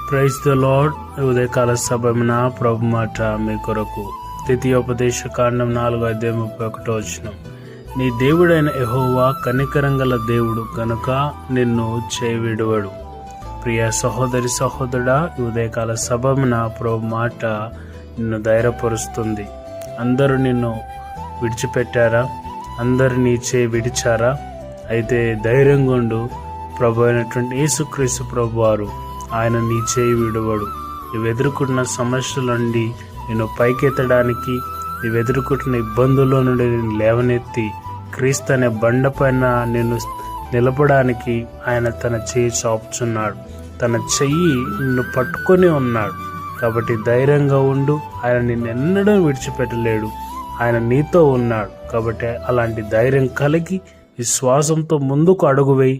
Praise the lord. ఉదయకాల సమయమున ప్రభు మాట మీ కొరకు. ద్వితీయోపదేశ కాండం 4:31. నీ దేవుడైన యెహోవా కనికరంగల దేవుడు కనుక నిన్ను చేయవిడువడు. ప్రియ సహోదరి సహోదరుడా, ఉదయకాల సమయమున ప్రభు మాట నిన్ను ధైర్యపరుస్తుంది. అందరూ నిన్ను విడిచిపెట్టారా? అందరు నీ చేయి విడిచారా? అయితే ధైర్యంగా ఉండు. ప్రభు అయినటువంటి యేసుక్రీస్తు ప్రభు వారు, ఆయన నీ చేయి విడువడు. నువ్వు ఎదుర్కొంటున్న సమస్యల నుండి నిన్ను పైకెత్తడానికి, నువ్వు ఎదుర్కొంటున్న ఇబ్బందుల్లో నుండి నేను లేవనెత్తి క్రీస్తు అనే బండపైన నిన్ను నిలపడానికి ఆయన తన చేయి చాపుచున్నాడు. తన చెయ్యి నిన్ను పట్టుకొని ఉన్నాడు. కాబట్టి ధైర్యంగా ఉండు. ఆయన నిన్నెన్నడూ విడిచిపెట్టలేడు. ఆయన నీతో ఉన్నాడు. కాబట్టి అలాంటి ధైర్యం కలిగి విశ్వాసంతో ముందుకు అడుగు వేయి.